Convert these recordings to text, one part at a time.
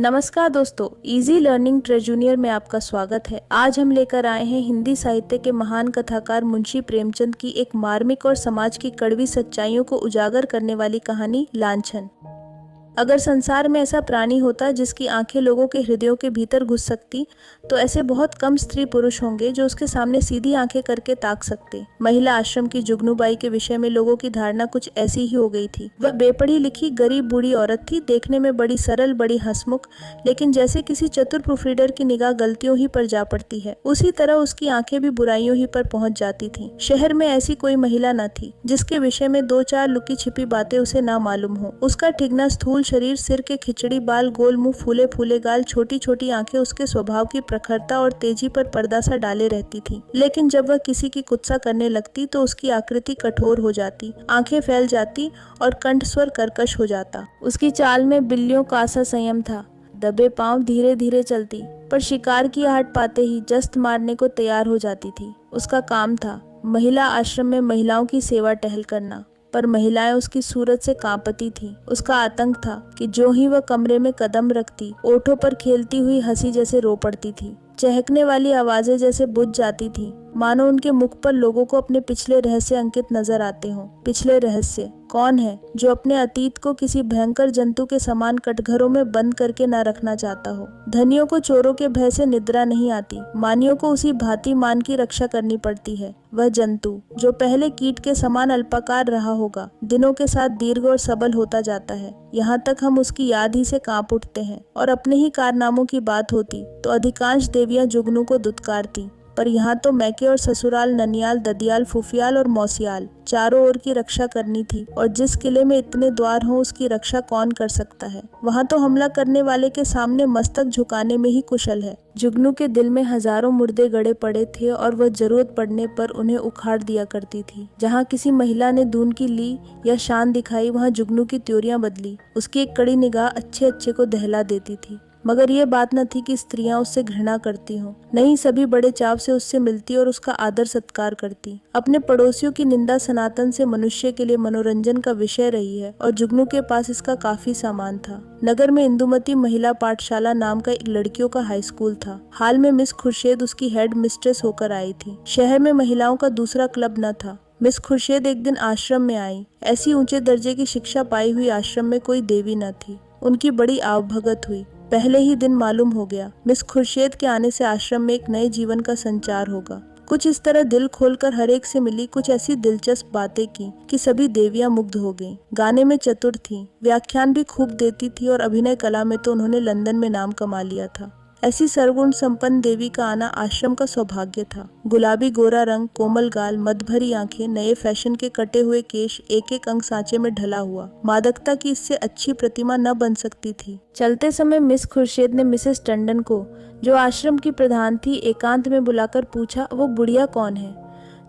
नमस्कार दोस्तों, easy learning ट्रेजूनियर में आपका स्वागत है। आज हम लेकर आए हैं हिंदी साहित्य के महान कथाकार मुंशी प्रेमचंद की एक मार्मिक और समाज की कड़वी सच्चाइयों को उजागर करने वाली कहानी लांछन। अगर संसार में ऐसा प्राणी होता जिसकी आंखें लोगों के हृदयों के भीतर घुस सकती, तो ऐसे बहुत कम स्त्री पुरुष होंगे जो उसके सामने सीधी आंखें करके ताक सकते। महिला आश्रम की जुगनूबाई के विषय में लोगों की धारणा कुछ ऐसी ही हो गई थी। वह बेपढ़ी लिखी गरीब बूढ़ी औरत थी, देखने में बड़ी सरल, बड़ी हंसमुख, लेकिन जैसे किसी चतुर प्रूफरीडर की निगाह गलतियों ही पर जा पड़ती है, उसी तरह उसकी आंखें भी बुराइयों ही पर पहुंच जाती थीं। शहर में ऐसी कोई महिला न थी जिसके विषय में दो चार लुकी छिपी बातें उसे ना मालूम हो। उसका ठिगना स्थूल शरीर, सिर के खिचड़ी बाल, गोल मुंह, फूले फूले गाल, छोटी छोटी आंखें उसके स्वभाव की प्रखरता और तेजी पर पर्दा सा डाले रहती थी। लेकिन जब वह किसी की कुत्सा करने लगती तो उसकी आकृति कठोर हो जाती, आंखें फैल जाती और कंठ स्वर कर्कश हो जाता। उसकी चाल में बिल्लियों का सा संयम था। दबे पांव धीरे धीरे चलती, पर शिकार की आहट पाते ही जस्त मारने को तैयार हो जाती थी। उसका काम था महिला आश्रम में महिलाओं की सेवा टहल करना, पर महिलाएं उसकी सूरत से कांपती थीं। उसका आतंक था कि जो ही वह कमरे में कदम रखती, ओठों पर खेलती हुई हंसी जैसे रो पड़ती थी, चहकने वाली आवाजें जैसे बुझ जाती थीं, मानो उनके मुख पर लोगों को अपने पिछले रहस्य अंकित नजर आते हों। पिछले रहस्य कौन है जो अपने अतीत को किसी भयंकर जंतु के समान कटघरों में बंद करके न रखना चाहता हो। धनियों को चोरों के भय से निद्रा नहीं आती, मानियों को उसी भांति मान की रक्षा करनी पड़ती है। वह जंतु जो पहले कीट के समान अल्पाकार रहा होगा, दिनों के साथ दीर्घ और सबल होता जाता है। यहाँ तक हम उसकी याद ही से कांप उठते हैं, और अपने ही कारनामों की बात होती तो अधिकांश देवियां जुगनू को दुत्कारती। पर यहाँ तो मैके और ससुराल, ननियाल, ददियाल, फुफियाल और मौसियाल चारों ओर की रक्षा करनी थी, और जिस किले में इतने द्वार हों उसकी रक्षा कौन कर सकता है। वहाँ तो हमला करने वाले के सामने मस्तक झुकाने में ही कुशल है। जुगनू के दिल में हजारों मुर्दे गड़े पड़े थे और वह जरूरत पड़ने पर उन्हें उखाड़ दिया करती थी। जहाँ किसी महिला ने दून की ली या शान दिखाई, वहाँ जुगनू की त्योरियां बदली। उसकी एक कड़ी निगाह अच्छे अच्छे को दहला देती थी। मगर यह बात न थी कि स्त्रियां उससे घृणा करती हों। नहीं, सभी बड़े चाव से उससे मिलती और उसका आदर सत्कार करती। अपने पड़ोसियों की निंदा सनातन से मनुष्य के लिए मनोरंजन का विषय रही है, और जुगनू के पास इसका काफी सामान था। नगर में इंदुमती महिला पाठशाला नाम का एक लड़कियों का हाई स्कूल था। हाल में मिस खुर्शेद उसकी हेड मिस्ट्रेस होकर आई थी। शहर में महिलाओं का दूसरा क्लब न था। मिस खुर्शेद एक दिन आश्रम में आई। ऐसी ऊंचे दर्जे की शिक्षा पाई हुई आश्रम में कोई देवी न थी। उनकी बड़ी आवभगत हुई। पहले ही दिन मालूम हो गया, मिस खुर्शेद के आने से आश्रम में एक नए जीवन का संचार होगा। कुछ इस तरह दिल खोलकर हर एक से मिली, कुछ ऐसी दिलचस्प बातें की कि सभी देवियां मुग्ध हो गईं। गाने में चतुर थीं, व्याख्यान भी खूब देती थी, और अभिनय कला में तो उन्होंने लंदन में नाम कमा लिया था। ऐसी सर्वगुण संपन्न देवी का आना आश्रम का सौभाग्य था। गुलाबी गोरा रंग, कोमल गाल, मद भरी आंखें, नए फैशन के कटे हुए केश, एक एक अंग सांचे में ढला हुआ। मादकता की इससे अच्छी प्रतिमा न बन सकती थी। चलते समय मिस खुर्शेद ने मिसेस टंडन को, जो आश्रम की प्रधान थी, एकांत में बुलाकर पूछा, वो बुढ़िया कौन है?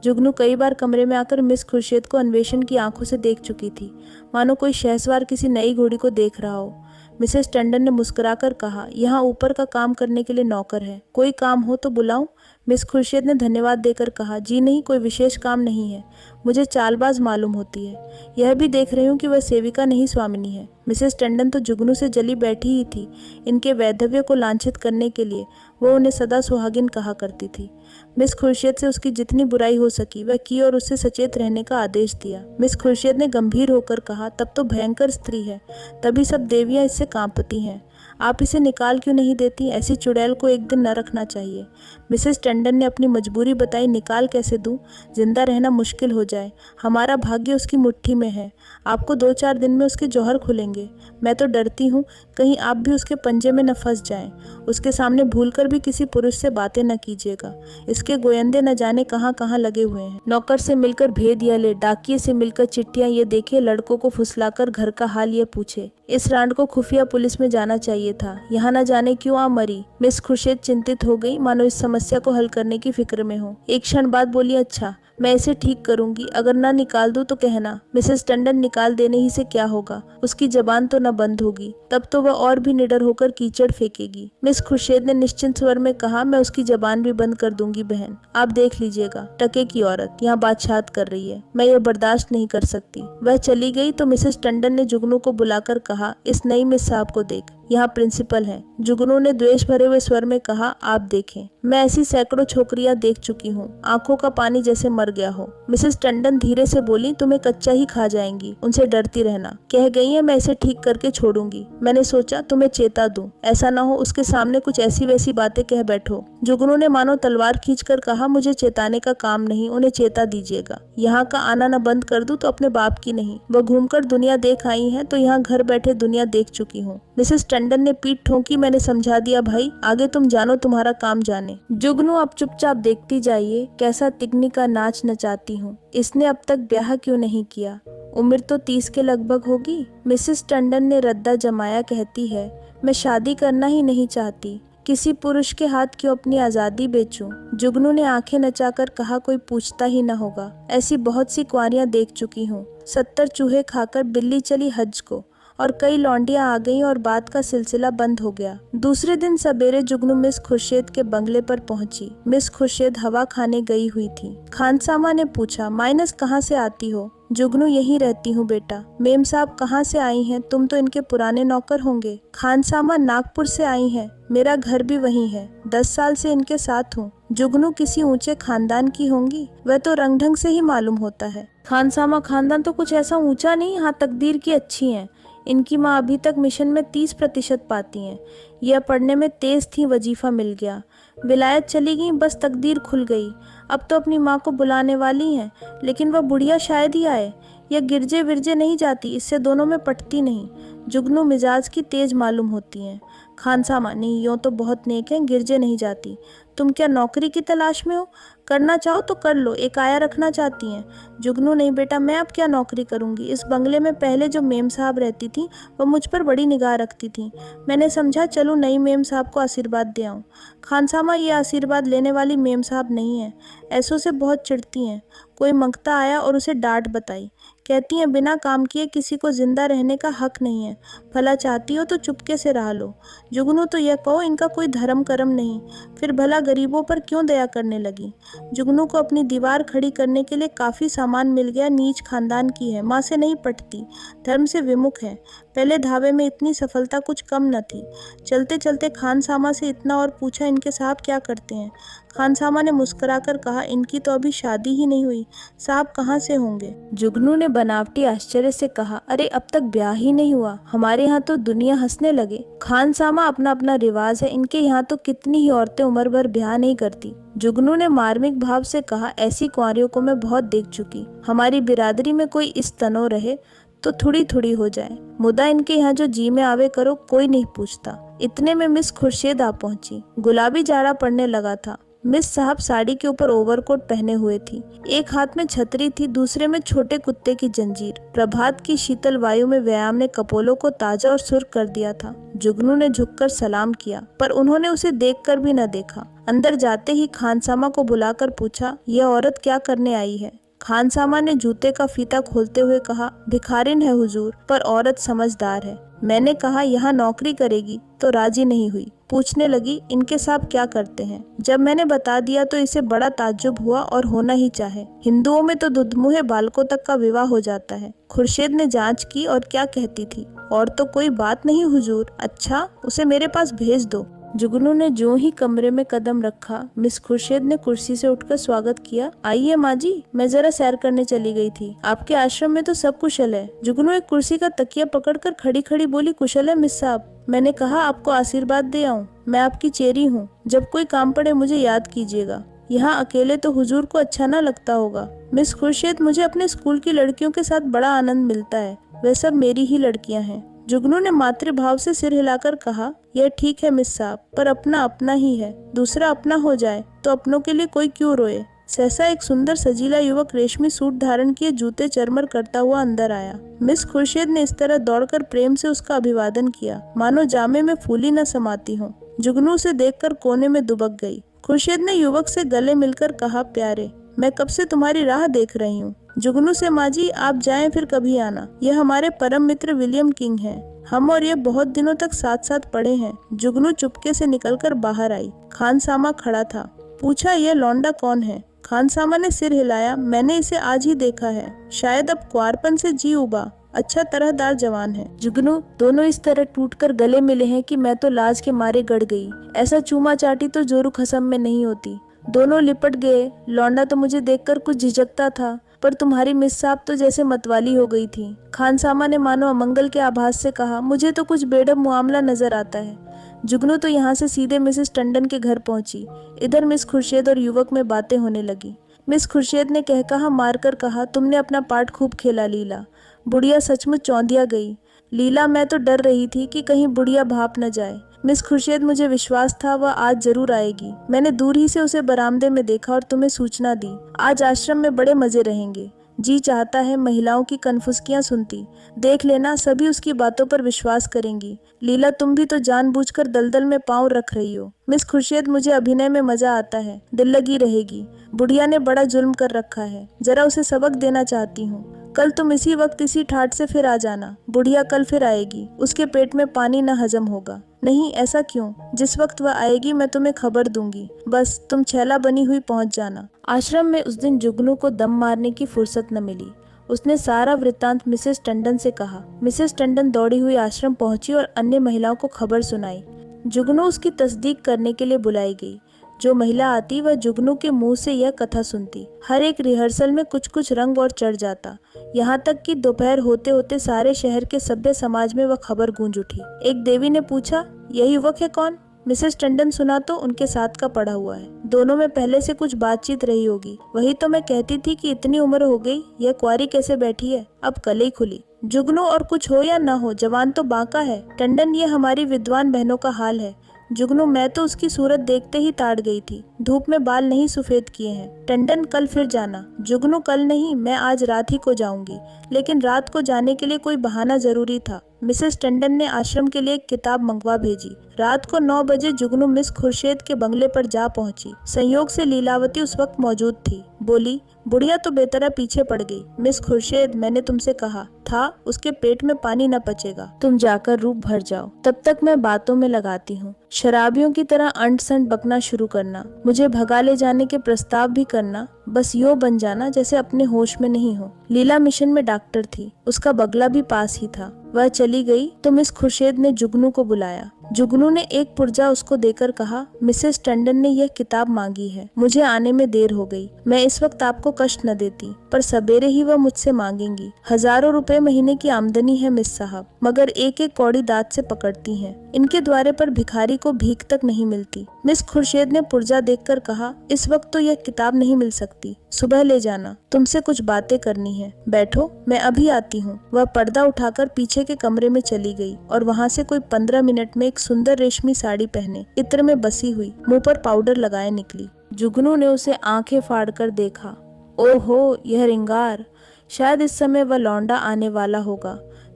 जुगनू कई बार कमरे में आकर मिस खुर्शेद को अन्वेषण की आंखों से देख चुकी थी, मानो कोई शहसवार किसी नई घोड़ी को देख रहा हो। मिसेस टंडन ने मुस्कुराकर कहा, यहाँ ऊपर का काम करने के लिए नौकर है, कोई काम हो तो बुलाऊं? मिस खुर्शेद ने धन्यवाद देकर कहा, जी नहीं, कोई विशेष काम नहीं है। मुझे चालबाज मालूम होती है। यह भी देख रही हूँ कि वह सेविका नहीं स्वामिनी है। मिसेस टंडन तो जुगनू से जली बैठी ही थी। इनके वैधव्य को लांछित करने के लिए वो उन्हें सदा सुहागिन कहा करती थी। मिस खुर्शेद से उसकी जितनी बुराई हो सकी वह की, और उससे सचेत रहने का आदेश दिया। मिस खुर्शेद ने गंभीर होकर कहा, तब तो भयंकर स्त्री है, तभी सब देवियां इससे कांपती हैं। आप इसे निकाल क्यों नहीं देती? ऐसी चुड़ैल को एक दिन न रखना चाहिए। मिसेस टंडन ने अपनी मजबूरी बताई, निकाल कैसे दूं? जिंदा रहना मुश्किल हो जाए। हमारा भाग्य उसकी मुट्ठी में है। आपको 2-4 दिन में उसके जौहर खुलेंगे। मैं तो डरती हूँ कहीं आप भी उसके पंजे में न फंस जाएं। उसके सामने भूलकर भी किसी पुरुष से बातें न कीजिएगा। इसके गोयंदे न जाने कहाँ कहाँ लगे हुए हैं। नौकर से मिलकर भेद यह ले, डाकिये से मिलकर चिट्ठियां ये देखे, लड़कों को फुसलाकर घर का हाल ये पूछे। इस रांड को खुफिया पुलिस में जाना चाहिए था। यहाँ न जाने क्यों आ मरी। मिस खुर्शेद चिंतित हो गई, मानो इस समस्या को हल करने की फिक्र में हो। एक क्षण बाद बोली, अच्छा, मैं इसे ठीक करूंगी, अगर ना निकाल दूं तो कहना। मिसेस टंडन, निकाल देने ही से क्या होगा? उसकी जबान तो न बंद होगी, तब तो वह और भी निडर होकर कीचड़ फेंकेगी। मिस खुर्शेद ने निश्चिंत स्वर में कहा, मैं उसकी जबान भी बंद कर दूंगी बहन, आप देख लीजिएगा। टके की औरत यहाँ बातशात कर रही है, मैं ये बर्दाश्त नहीं कर सकती। वह चली गई तो मिसेस टंडन ने जुगनू को बुलाकर कहा, इस नई मिस साहब को देख, यहाँ प्रिंसिपल हैं। जुगनू ने द्वेष भरे हुए स्वर में कहा, आप देखें, मैं ऐसी सैकड़ों छोकरियां देख चुकी हूँ, आंखों का पानी जैसे मर गया हो। मिसेस टंडन धीरे से बोली, तुम्हें कच्चा ही खा जाएंगी, उनसे डरती रहना। कह गई है मैं इसे ठीक करके छोड़ूंगी। मैंने सोचा तुम्हें चेता दूं, ऐसा ना हो उसके सामने कुछ ऐसी वैसी बातें कह बैठो। जुगनू ने मानो तलवार खींचकर कहा, मुझे चेताने का काम नहीं, उन्हें चेता दीजिएगा। यहाँ का आना न बंद कर दूं तो अपने बाप की नहीं। वह घूमकर दुनिया देख आई हैं तो यहाँ घर बैठे दुनिया देख चुकी हूँ। मिसेस टंडन ने पीठ ठोंकी, मैंने समझा दिया भाई, आगे तुम जानो तुम्हारा काम जाने। जुगनू आप चुपचाप देखती जाइए, कैसा तिगनी का नाच नचाती हूँ। इसने अब तक ब्याह क्यों नहीं किया? उम्र तो 30 के लगभग होगी। मिसेस टंडन ने रद्दा जमाया, कहती है, मैं शादी करना ही नहीं चाहती, किसी पुरुष के हाथ क्यों अपनी आजादी बेचूं? जुगनू ने आंखें नचाकर कहा, कोई पूछता ही न होगा, ऐसी बहुत सी कुंवारियां देख चुकी हूँ। 70 चूहे खाकर बिल्ली चली हज को, और कई लौंडियां आ गईं और बात का सिलसिला बंद हो गया। दूसरे दिन सवेरे जुगनू मिस खुर्शीद के बंगले पर पहुंची। मिस खुर्शीद हवा खाने गई हुई थी। खानसामा ने पूछा, माइनस कहाँ से आती हो? जुगनू, यहीं रहती हूँ बेटा। मेम साहब कहाँ से आई हैं? तुम तो इनके पुराने नौकर होंगे। खानसामा, नागपुर से आई हैं, मेरा घर भी वहीं है, 10 साल से इनके साथ हूँ। जुगनू, किसी ऊंचे खानदान की होंगी? वह तो रंग ढंग से ही मालूम होता है। खानसामा, खानदान तो कुछ ऐसा ऊंचा नहीं, हाँ तकदीर की अच्छी है। इनकी माँ अभी तक मिशन में 30% पाती हैं। यह पढ़ने में तेज थी, वजीफा मिल गया। विलायत चली गई, बस तकदीर खुल गई। अब तो अपनी माँ को बुलाने वाली हैं, लेकिन वह बुढ़िया शायद ही आए। यह गिरजे विरजे नहीं जाती, इससे दोनों में पटती नहीं। जुगनू, मिजाज की तेज मालूम होती हैं। खानसामा, नहीं, यूँ तो बहुत नेक हैं, गिरजे नहीं जाती। तुम क्या नौकरी की तलाश में हो? करना चाहो तो कर लो, एक आया रखना चाहती हैं। जुगनू, नहीं बेटा, मैं अब क्या नौकरी करूंगी। इस बंगले में पहले जो मेम साहब रहती थी वह मुझ पर बड़ी निगाह रखती थी। मैंने समझा चलो नई मेम साहब को आशीर्वाद दे आऊं। खानसामा, ये आशीर्वाद लेने वाली मेम साहब नहीं है, ऐसों से बहुत चिढ़ती हैं। कोई मंगता आया और उसे डांट बताई, कहती हैं बिना काम किए किसी को जिंदा रहने का हक नहीं है, भला चाहती हो तो चुपके से रह लो। जुगनू, तो यह कहो इनका कोई धर्म कर्म नहीं, फिर भला गरीबों पर क्यों दया करने लगी? जुगनू को अपनी दीवार खड़ी करने के लिए काफ़ी सामान मिल गया। नीच खानदान की है, माँ से नहीं पटती, धर्म से विमुख है। पहले धावे में इतनी सफलता कुछ कम न थी। चलते चलते खानसामा से इतना और पूछा, इनके साहब क्या करते हैं? खानसामा ने मुस्कुराकर कहा, इनकी तो अभी शादी ही नहीं हुई, साहब कहाँ से होंगे? जुगनू ने बनावटी आश्चर्य से कहा, अरे अब तक ब्याह ही नहीं हुआ? हमारे यहाँ तो दुनिया हंसने लगे। खानसामा, अपना अपना रिवाज है, इनके यहाँ तो कितनी ही औरतें उम्र भर ब्याह नहीं करती। जुगनू ने मार्मिक भाव से कहा, ऐसी कुंवारियों को मैं बहुत देख चुकी। हमारी बिरादरी में कोई इस तनो रहे तो थोड़ी थोड़ी हो जाए, मुदा इनके यहाँ जो जी में आवे करो, कोई नहीं पूछता। इतने में मिस खुर्शीद आ पहुंची। गुलाबी जाड़ा पड़ने लगा था। मिस साहब साड़ी के ऊपर ओवरकोट पहने हुए थी। एक हाथ में छतरी थी, दूसरे में छोटे कुत्ते की जंजीर। प्रभात की शीतल वायु में व्यायाम ने कपोलों को ताजा और सुर्ख कर दिया था। जुगनू ने झुककर सलाम किया, पर उन्होंने उसे देखकर भी न देखा। अंदर जाते ही खानसामा को बुलाकर पूछा, यह औरत क्या करने आई है? खानसामा ने जूते का फीता खोलते हुए कहा, भिखारिन है हुजूर, पर औरत समझदार है। मैंने कहा यहाँ नौकरी करेगी तो राजी नहीं हुई। पूछने लगी, इनके साहब क्या करते हैं? जब मैंने बता दिया तो इसे बड़ा ताज्जुब हुआ और होना ही चाहे। हिंदुओं में तो दुधमुहे बालकों तक का विवाह हो जाता है। खुर्शीद ने जांच की और क्या कहती थी, और तो कोई बात नहीं हुजूर। अच्छा, उसे मेरे पास भेज दो। जुगनू ने जो ही कमरे में कदम रखा, मिस खुर्शीद ने कुर्सी से उठकर स्वागत किया। आइए माँ जी, मैं जरा सैर करने चली गई थी। आपके आश्रम में तो सब कुशल है। जुगनू एक कुर्सी का तकिया पकड़कर खड़ी खड़ी बोली, कुशल है मिस साहब। मैंने कहा आपको आशीर्वाद दे आऊं। मैं आपकी चेरी हूँ, जब कोई काम पड़े मुझे याद कीजिएगा। यहाँ अकेले तो हुजूर को अच्छा न लगता होगा। मिस खुर्शीद, मुझे अपने स्कूल की लड़कियों के साथ बड़ा आनंद मिलता है, वे सब मेरी ही लड़कियाँ हैं। जुगनू ने मातृभाव से सिर हिलाकर कहा, यह ठीक है मिस साहब, पर अपना अपना ही है, दूसरा अपना हो जाए तो अपनों के लिए कोई क्यों रोए। सहसा एक सुंदर सजीला युवक रेशमी सूट धारण किए जूते चरमर करता हुआ अंदर आया। मिस खुर्शीद ने इस तरह दौड़कर प्रेम से उसका अभिवादन किया, मानो जामे में फूली न समाती हो। जुगनू से देखकर कोने में दुबक गई। खुर्शीद ने युवक से गले मिलकर कहा, प्यारे, मैं कब से तुम्हारी राह देख रही हूँ। जुगनू से, माँ जी आप जाएं फिर कभी आना। यह हमारे परम मित्र विलियम किंग हैं। हम और ये बहुत दिनों तक साथ साथ पढ़े हैं। जुगनू चुपके से निकलकर बाहर आई। खानसामा खड़ा था। पूछा, यह लौंडा कौन है? खानसामा ने सिर हिलाया, मैंने इसे आज ही देखा है, शायद अब कुंवारपन से जी उबा। अच्छा तरहदार जवान है। जुगनू, दोनों इस तरह टूटकर गले मिले हैं कि मैं तो लाज के मारे गड़ गई। ऐसा चूमा चाटी तो जोरू खसम में नहीं होती। दोनों लिपट गए। लौंडा तो मुझे देखकर कुछ झिझकता था, पर तुम्हारी मिस साहब तो जैसे मतवाली हो गई थी। खानसामा ने मानो अमंगल के आभास से कहा, मुझे तो कुछ बेढब मामला नजर आता है। जुगनू तो यहाँ से सीधे मिसेस टंडन के घर पहुंची। इधर मिस खुर्शीद और युवक में बातें होने लगी। मिस खुर्शीद ने कहकहा मारकर कहा, तुमने अपना पार्ट खूब खेला लीला। बुढ़िया सचमुच चौंधिया गई। लीला, मैं तो डर रही थी कि कहीं बुढ़िया भाप न जाए। मिस खुर्शीद, मुझे विश्वास था वह आज जरूर आएगी। मैंने दूर ही से उसे बरामदे में देखा और तुम्हें सूचना दी। आज आश्रम में बड़े मजे रहेंगे। जी चाहता है महिलाओं की कनफुसकियां सुनती। देख लेना, सभी उसकी बातों पर विश्वास करेंगी। लीला, तुम भी तो जानबूझकर दलदल में पांव रख रही हो। मिस खुर्शीद, मुझे अभिनय में मजा आता है, दिल लगी रहेगी। बुढ़िया ने बड़ा जुल्म कर रखा है, जरा उसे सबक देना चाहती हूँ। कल तुम इसी वक्त इसी ठाट से फिर आ जाना। बुढ़िया कल फिर आएगी, उसके पेट में पानी न हजम होगा। नहीं, ऐसा क्यों? जिस वक्त वह आएगी मैं तुम्हें खबर दूंगी। बस तुम छैला बनी हुई पहुंच जाना। आश्रम में उस दिन जुगनू को दम मारने की फुर्सत न मिली। उसने सारा वृत्तांत मिसेस टंडन से कहा। मिसेस टंडन दौड़ी हुई आश्रम पहुंची और अन्य महिलाओं को खबर सुनाई। जुगनू उसकी तस्दीक करने के लिए बुलाई गई। जो महिला आती वह जुगनू के मुंह से यह कथा सुनती। हर एक रिहर्सल में कुछ कुछ रंग और चढ़ जाता। यहाँ तक कि दोपहर होते होते सारे शहर के सभ्य समाज में वह खबर गूंज उठी। एक देवी ने पूछा, यह युवक है कौन? मिसेस टंडन सुना तो उनके साथ का पड़ा हुआ है। दोनों में पहले से कुछ बातचीत रही होगी। वही तो मैं कहती थी कि इतनी उम्र हो गई, यह कुंवारी कैसे बैठी है? अब कल ही खुली। जुगनू, और कुछ हो या ना हो, जवान तो बांका है। टंडन, ये हमारी विद्वान बहनों का हाल है। जुगनू, मैं तो उसकी सूरत देखते ही ताड़ गई थी। धूप में बाल नहीं सफेद किए हैं। टंडन, कल फिर जाना। जुगनू, कल नहीं, मैं आज रात ही को जाऊंगी। लेकिन रात को जाने के लिए कोई बहाना जरूरी था। मिसेस टंडन ने आश्रम के लिए एक किताब मंगवा भेजी। रात को 9 बजे जुगनू मिस खुर्शीद के बंगले पर जा पहुंची। संयोग से लीलावती उस वक्त मौजूद थी। बोली, बुढ़िया तो बेतरह पीछे पड़ गई। मिस खुर्शीद, मैंने तुमसे कहा था उसके पेट में पानी न पचेगा। तुम जाकर रूप भर जाओ, तब तक मैं बातों में लगाती हूँ। शराबियों की तरह अंट संट बकना शुरू करना, मुझे भगा ले जाने के प्रस्ताव भी करना। बस यो बन जाना जैसे अपने होश में नहीं हो। लीला मिशन में डॉक्टर थी, उसका बगला भी पास ही था। वह चली गई तो मिस खुर्शीद ने जुगनू को बुलाया। जुगनू ने एक पुर्जा उसको देकर कहा, मिसेस टंडन ने यह किताब मांगी है। मुझे आने में देर हो गई। मैं इस वक्त आपको कष्ट न देती, पर सवेरे ही वह मुझसे मांगेंगी। हजारों रुपए महीने की आमदनी है मिस साहब, मगर एक एक कौड़ी दांत से पकड़ती हैं। इनके द्वारे पर भिखारी को भीख तक नहीं मिलती। मिस खुर्शीद ने पुर्जा देखकर कहा, इस वक्त तो यह किताब नहीं मिल सकती, सुबह ले जाना। तुमसे कुछ बातें करनी है। बैठो, मैं अभी आती हूँ। वह पर्दा उठाकर पीछे के कमरे में चली गई और वहाँ से कोई 15 मिनट में एक सुंदर रेशमी साड़ी पहने, इत्र में बसी हुई, मुंह पर पाउडर लगाए निकली। जुगनू ने उसे आंखें फाड़कर देखा। ओहो, यह रिंगार! शायद इस समय वह लौंडा आने वाला होगा,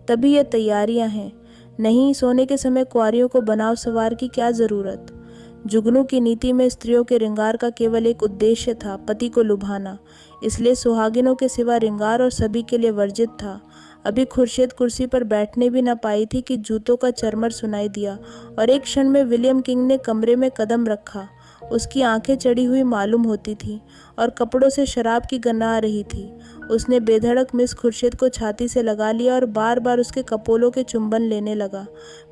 तभी यह तैयारियां हैं। नहीं, सोने के समय कुंवारियों को बनाव सवार की क्या जरूरत। जुगनू की नीति में स्त्रियों के रिंगार का केवल एक उद्देश्य था, पति को लुभाना। इसलिए सुहागिनों के सिवा रिंगार और सभी के लिए वर्जित था। अभी खुर्शीद कुर्सी पर बैठने भी न पाई थी कि जूतों का चरमर सुनाई दिया और एक क्षण में विलियम किंग ने कमरे में कदम रखा। उसकी आंखें चढ़ी हुई मालूम होती थी और कपड़ों से शराब की गंध आ रही थी। उसने बेधड़क मिस खुर्शीद को छाती से लगा लिया और बार बार उसके कपोलों के चुंबन लेने लगा।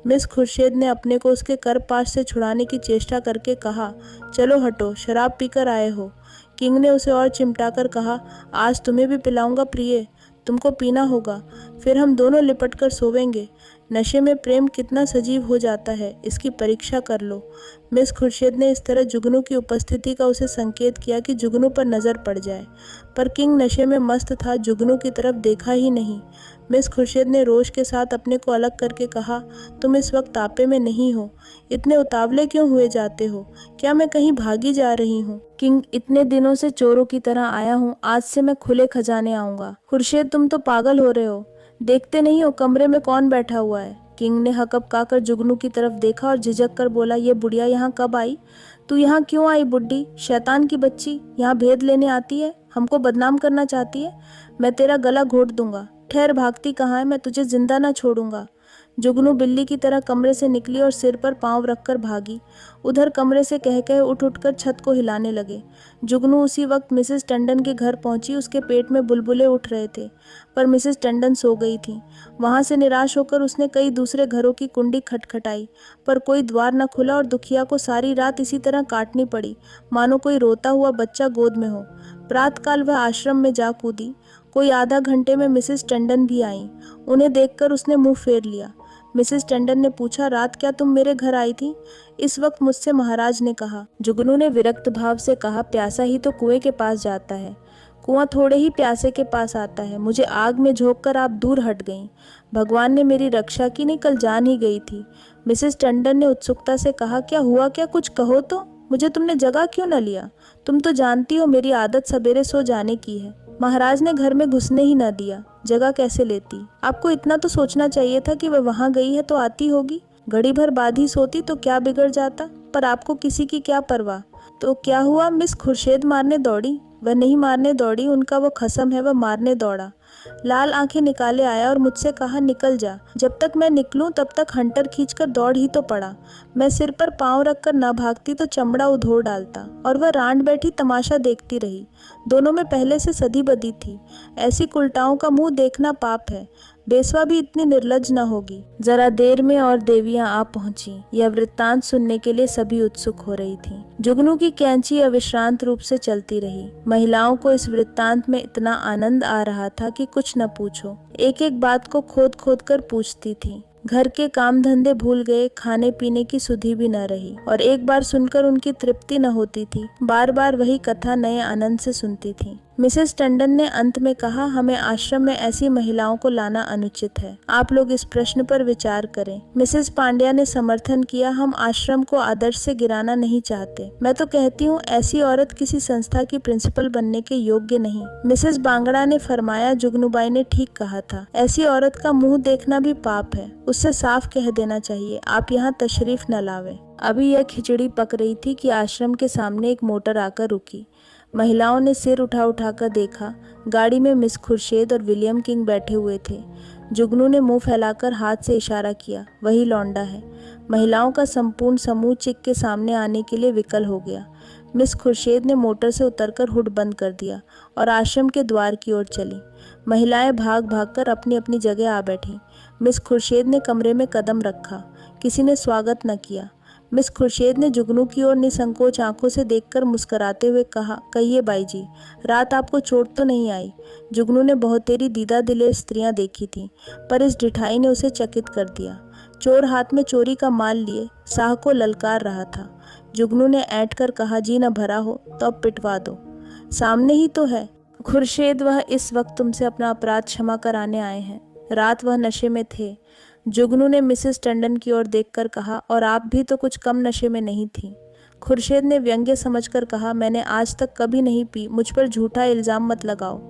मिस खुर्शीद ने अपने को उसके करपाश से छुड़ाने की चेष्टा करके कहा, चलो हटो, शराब पीकर आए हो। किंग ने उसे और चिमटाकर कहा, आज तुम्हें भी पिलाऊंगा प्रिय, तुमको पीना होगा, फिर हम दोनों लिपट कर सोवेंगे। नशे में प्रेम कितना सजीव हो जाता है, इसकी परीक्षा कर लो। मिस खुर्शीद ने इस तरह जुगनू की उपस्थिति का उसे संकेत किया कि जुगनू पर नजर पड़ जाए, पर किंग नशे में मस्त था, जुगनू की तरफ देखा ही नहीं। मिस खुर्शीद ने रोष के साथ अपने को अलग करके कहा, तुम इस वक्त आपे में नहीं हो, इतने उतावले क्यों हुए जाते हो? क्या मैं कहीं भागी जा रही हूँ? किंग, इतने दिनों से चोरों की तरह आया हूँ, आज से मैं खुले खजाने आऊंगा। खुर्शीद, तुम तो पागल हो रहे हो, देखते नहीं हो कमरे में कौन बैठा हुआ है? किंग ने हकबकाकर जुगनू की तरफ देखा और झिझक कर बोला, ये बुढ़िया यहाँ कब आई? तू यहाँ क्यों आई बुड्ढी, शैतान की बच्ची? यहाँ भेद लेने आती है, हमको बदनाम करना चाहती है? मैं तेरा गला घोट दूंगा। ठहर, भागती कहाँ है? मैं तुझे जिंदा ना छोड़ूंगा। जुगनू बिल्ली की तरह कमरे से निकली और सिर पर पांव रखकर भागी। उधर कमरे से कह कह उठ उठकर छत को हिलाने लगे। जुगनू उसी वक्त मिसेस टंडन के घर पहुंची। उसके पेट में बुलबुले उठ रहे थे, पर मिसेस टंडन सो गई थी। वहां से निराश होकर उसने कई दूसरे घरों की कुंडी खटखटाई, पर कोई द्वार न खुला और दुखिया को सारी रात इसी तरह काटनी पड़ी, मानो कोई रोता हुआ बच्चा गोद में हो। प्रातःकाल वह आश्रम में जा कूदी। कोई आधा घंटे में मिसेस टंडन भी आईं। उन्हें देखकर उसने मुंह फेर लिया। मिसेस टंडन ने पूछा, रात क्या तुम मेरे घर आई थी? इस वक्त मुझसे महाराज ने कहा। जुगनू ने विरक्त भाव से कहा, प्यासा ही तो कुएं के पास जाता है, कुआं थोड़े ही प्यासे के पास आता है। मुझे आग में झोंक कर आप दूर हट गईं। भगवान ने मेरी रक्षा की, नहीं कल जान ही गई थी। मिसेस टंडन ने उत्सुकता से कहा, क्या हुआ क्या, कुछ कहो तो। मुझे तुमने जगा क्यों न लिया? तुम तो जानती हो मेरी आदत सवेरे सो जाने की है। महाराज ने घर में घुसने ही न दिया, जगह कैसे लेती? आपको इतना तो सोचना चाहिए था कि वह वहां गई है तो आती होगी। घड़ी भर बाद ही सोती तो क्या बिगड़ जाता, पर आपको किसी की क्या परवाह। तो क्या हुआ? मिस खुर्शेद मारने दौड़ी? वह नहीं मारने दौड़ी, उनका वो खसम है, वह मारने दौड़ा। लाल आंखें निकाले आया और मुझसे कहा, निकल जा। जब तक मैं निकलूं तब तक हंटर खींचकर दौड़ ही तो पड़ा। मैं सिर पर पांव रखकर न भागती तो चमड़ा उधोड़ डालता, और वह रांड बैठी तमाशा देखती रही। दोनों में पहले से सदी बदी थी। ऐसी कुलटाओं का मुंह देखना पाप है। बेसवा भी इतनी निर्लज न होगी। जरा देर में और देवियां आ पहुंची। यह वृत्तांत सुनने के लिए सभी उत्सुक हो रही थीं। जुगनू की कैंची अविश्रांत रूप से चलती रही। महिलाओं को इस वृत्तांत में इतना आनंद आ रहा था कि कुछ न पूछो। एक एक बात को खोद खोद कर पूछती थी। घर के काम धंधे भूल गए, खाने पीने की सुधि भी न रही, और एक बार सुनकर उनकी तृप्ति न होती थी। बार बार वही कथा नए आनंद से सुनती थी। मिसेस टंडन ने अंत में कहा, हमें आश्रम में ऐसी महिलाओं को लाना अनुचित है। आप लोग इस प्रश्न पर विचार करें। मिसेस पांड्या ने समर्थन किया, हम आश्रम को आदर्श से गिराना नहीं चाहते। मैं तो कहती हूँ ऐसी औरत किसी संस्था की प्रिंसिपल बनने के योग्य नहीं। मिसेस बांगड़ा ने फरमाया, जुगनूबाई ने ठीक कहा था, ऐसी औरत का मुंह देखना भी पाप है। उससे साफ कह देना चाहिए, आप यहाँ तशरीफ न लावे। अभी यह खिचड़ी पक रही थी कि आश्रम के सामने एक मोटर आकर रुकी। महिलाओं ने सिर उठा उठाकर देखा। गाड़ी में मिस खुर्शेद और विलियम किंग बैठे हुए थे। जुगनू ने मुंह फैलाकर हाथ से इशारा किया, वही लौंडा है। महिलाओं का संपूर्ण समूह चिक के सामने आने के लिए विकल हो गया। मिस खुर्शेद ने मोटर से उतरकर हुड बंद कर दिया और आश्रम के द्वार की ओर चली। महिलाएं भाग भागकर अपनी अपनी जगह आ बैठी। मिस खुर्शेद ने कमरे में कदम रखा। किसी ने स्वागत न किया। मिस खुर्शेद ने जुगनू की ओर निसंकोच आंखों से देखकर मुस्कुराते हुए कहा, कहिए बाई जी, रात आपको चोट तो नहीं आई? जुगनू ने बहुत तेरी दीदा दिलेर स्त्रियां देखी थी, पर इस ढिठाई ने उसे चकित कर दिया। चोर हाथ में चोरी का माल लिए साह को ललकार रहा था। जुगनू ने ऐंठ कर कहा, जी न भरा हो तो अब पिटवा दो, सामने ही तो है। खुर्शेद, वह इस वक्त तुमसे अपना अपराध क्षमा कराने आए हैं। रात वह नशे में थे। जुगनू ने मिसेस टंडन की ओर देखकर कहा, और आप भी तो कुछ कम नशे में नहीं थी। खुर्शेद ने व्यंग्य समझकर कहा, मैंने आज तक कभी नहीं पी, मुझ पर झूठा इल्जाम मत लगाओ।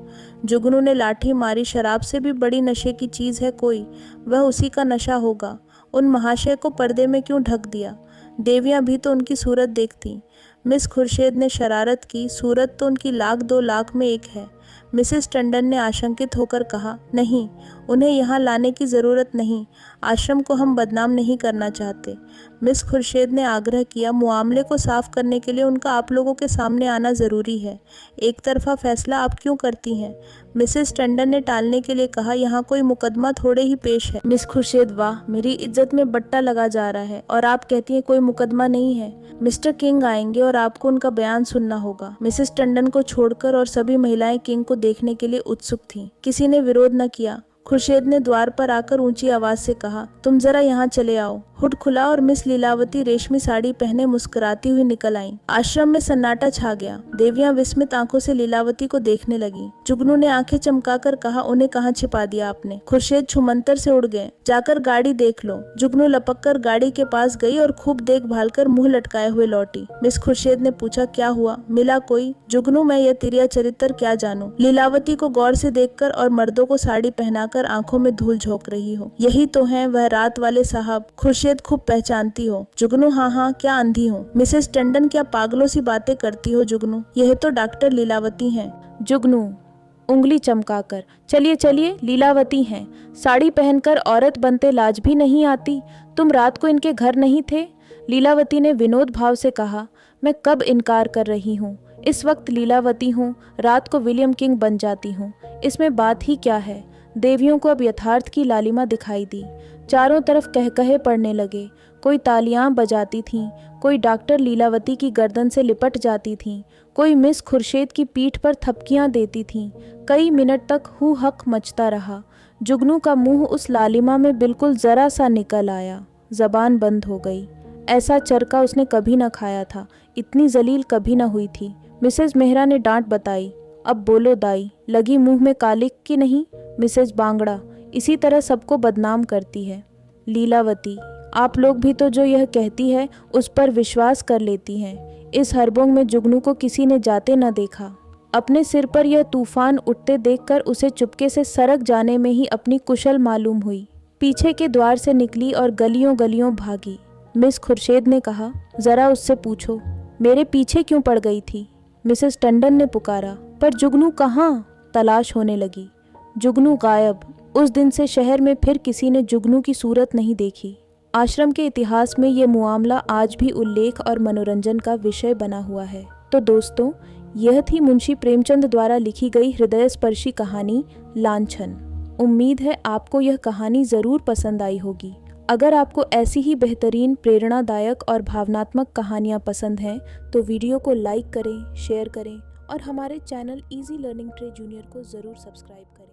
जुगनू ने लाठी मारी, शराब से भी बड़ी नशे की चीज है कोई, वह उसी का नशा होगा। उन महाशय को पर्दे में क्यों ढक दिया? देवियां भी तो उनकी सूरत देखती। मिस खुर्शेद ने शरारत की, सूरत तो उनकी लाख दो लाख में एक है। मिसेस टंडन ने आशंकित होकर कहा, नहीं, उन्हें यहाँ लाने की ज़रूरत नहीं, आश्रम को हम बदनाम नहीं करना चाहते। मिस खुर्शेद ने आग्रह किया, मामले को साफ करने के लिए उनका आप लोगों के सामने आना ज़रूरी है। एक तरफा फैसला आप क्यों करती हैं? मिसेस टंडन ने टालने के लिए कहा, यहाँ कोई मुकदमा थोड़े ही पेश है। मिस खुर्शेद, वाह, मेरी इज्जत में बट्टा लगा जा रहा है, और आप कहती हैं कोई मुकदमा नहीं है। मिस्टर किंग आएंगे और आपको उनका बयान सुनना होगा। मिसेस टंडन को छोड़कर और सभी महिलाएं किंग को देखने के लिए उत्सुक थीं। किसी ने विरोध न किया। खुर्शेद ने द्वार पर आकर ऊंची आवाज से कहा, तुम जरा यहाँ चले आओ। हुड खुला और मिस लीलावती रेशमी साड़ी पहने मुस्कुराती हुई निकल आईं। आश्रम में सन्नाटा छा गया। देवियां विस्मित आंखों से लीलावती को देखने लगी। जुगनू ने आंखें चमकाकर कहा, उन्हें कहाँ छिपा दिया आपने? खुर्शेद छुमंतर से उड़ गए। जाकर गाड़ी देख लो। जुगनू लपककर गाड़ी के पास गई और खूब देखभाल कर मुंह लटकाए हुए लौटी। मिस खुर्शेद ने पूछा, क्या हुआ? मिला कोई? जुगनू, मैं यह तिरिया चरित्र क्या जानूं? लीलावती को गौर से देखकर और मर्दों को साड़ी पहनाकर आंखों में धूल झोंक रही हो। यही तो है वह रात वाले साहब। खुर्शेद, खूब पहचानती हो। जुगनू, हाँ हाँ, क्या अंधी हूँ? मिसेस टंडन, क्या पागलों सी बातें करती हो जुगनू? यह तो डॉक्टर लीलावती हैं। जुगनू, उंगली चमकाकर। चलिए चलिए, लीलावती हैं, साड़ी पहनकर औरत बनते लाज भी नहीं आती। तुम रात को इनके घर नहीं थे? लीलावती ने विनोद भाव से कहा। मैं कब इनकार कर रही हूँ? इस वक्त लीलावती हूँ, रात को विलियम किंग बन जाती हूँ। इसमें बात ही क्या है? देवियों को अब यथार्थ की लालिमा दिखाई दी। चारों तरफ कहकहे पड़ने लगे। कोई तालियां बजाती थीं, कोई डॉक्टर लीलावती की गर्दन से लिपट जाती थीं, कोई मिस खुर्शेद की पीठ पर थपकियां देती थीं। कई मिनट तक हू हक मचता रहा। जुगनू का मुंह उस लालिमा में बिल्कुल जरा सा निकल आया। जबान बंद हो गई। ऐसा चरका उसने कभी न खाया था, इतनी जलील कभी न हुई थी। मिसेज मेहरा ने डांट बताई। अब बोलो दाई, लगी मुंह में कालिक की नहीं? मिसेज बांगड़ा इसी तरह सबको बदनाम करती है। लीलावती, आप लोग भी तो जो यह कहती है उस पर विश्वास कर लेती हैं। इस हरबोंग में जुगनू को किसी ने जाते न देखा। अपने सिर पर यह तूफान उठते देखकर उसे चुपके से सरक जाने में ही अपनी कुशल मालूम हुई। पीछे के द्वार से निकली और गलियों गलियों भागी। मिस खुर्शेद ने कहा, जरा उससे पूछो मेरे पीछे क्यों पड़ गई थी? मिसेस टंडन ने पुकारा, पर जुगनू कहाँ? तलाश होने लगी। जुगनू गायब। उस दिन से शहर में फिर किसी ने जुगनू की सूरत नहीं देखी। आश्रम के इतिहास में ये मामला आज भी उल्लेख और मनोरंजन का विषय बना हुआ है। तो दोस्तों, यह थी मुंशी प्रेमचंद द्वारा लिखी गई हृदयस्पर्शी कहानी लांछन। उम्मीद है आपको यह कहानी ज़रूर पसंद आई होगी। अगर आपको ऐसी ही बेहतरीन, प्रेरणादायक और भावनात्मक कहानियाँ पसंद हैं तो वीडियो को लाइक करें, शेयर करें और हमारे channel easy learning tray junior को ज़रूर सब्सक्राइब करें।